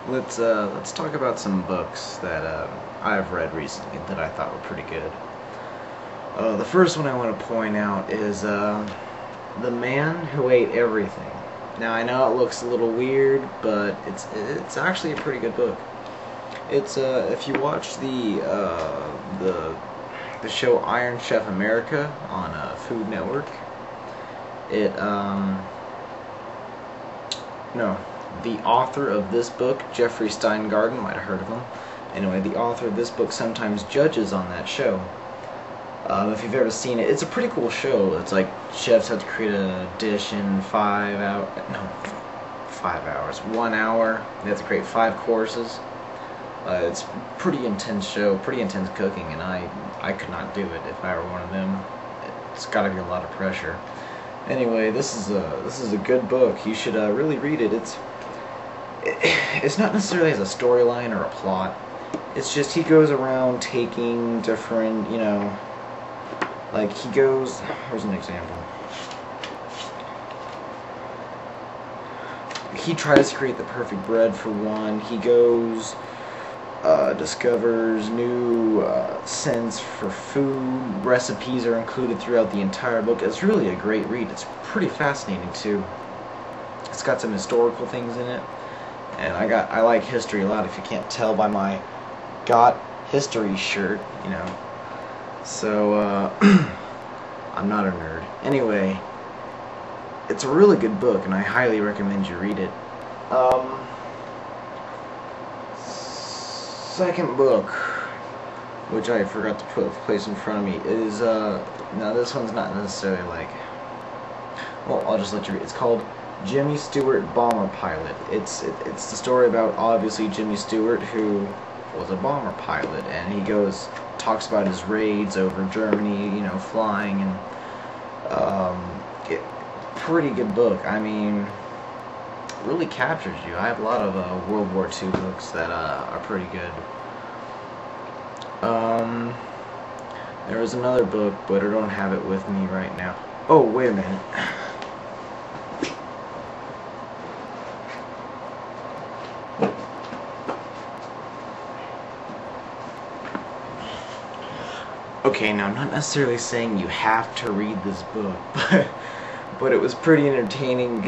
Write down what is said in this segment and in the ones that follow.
Let's talk about some books that I've read recently that I thought were pretty good. The first one I want to point out is The Man Who Ate Everything. Now I know it looks a little weird, but it's actually a pretty good book. It's if you watch the show Iron Chef America on Food Network, it no, the author of this book, Jeffrey Steingarten, might have heard of him. Anyway, the author of this book sometimes judges on that show. If you've ever seen it, it's a pretty cool show. It's like chefs have to create a dish in 1 hour. They have to create 5 courses. It's pretty intense show, pretty intense cooking, and I could not do it if I were one of them. It's got to be a lot of pressure. Anyway, this is a good book. You should really read it. It's not necessarily as a storyline or a plot. It's just he goes around taking different, like he goes. Here's an example. He tries to create the perfect bread for one. He goes, discovers new scents for food. Recipes are included throughout the entire book. It's really a great read. It's pretty fascinating too. It's got some historical things in it, and I like history a lot. If you can't tell by my Got History shirt, So I'm not a nerd. Anyway, it's a really good book, and I highly recommend you read it. Second book, which I forgot to place in front of me, is now this one's not necessarily like. Well, I'll just let you read. It's called Jimmy Stewart, Bomber Pilot. It's the story about obviously Jimmy Stewart, who was a bomber pilot, and he talks about his raids over Germany, flying, and pretty good book. I mean, really captures you. I have a lot of World War II books that are pretty good. There was another book, but I don't have it with me right now. Oh, wait a minute. Okay, now I'm not necessarily saying you have to read this book, but it was pretty entertaining.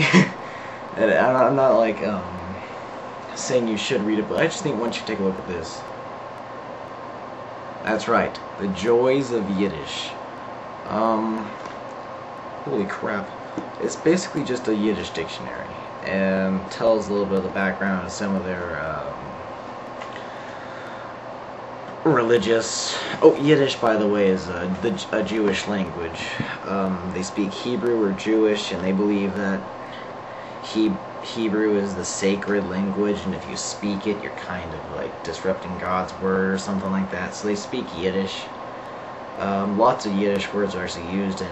And I'm not like saying you should read it, but I just think once you take a look at this. That's right, The Joys of Yiddish. Holy crap. It's basically just a Yiddish dictionary, and tells a little bit of the background of some of their religious. Oh, Yiddish, by the way, is a Jewish language. They speak Hebrew or Jewish, and they believe that Hebrew is the sacred language, and if you speak it, you're kind of like disrupting God's word or something like that. So they speak Yiddish. Lots of Yiddish words are actually used in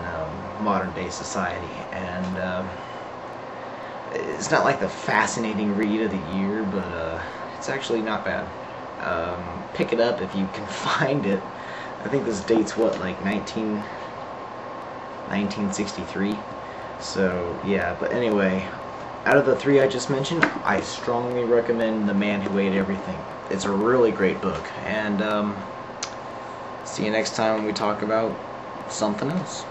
modern day society, and it's not like the fascinating read of the year, but it's actually not bad. Pick it up if you can find it. I think this dates what, like 1963. So yeah, but anyway, out of the 3 I just mentioned, I strongly recommend The Man Who Ate Everything. It's a really great book, and see you next time when we talk about something else.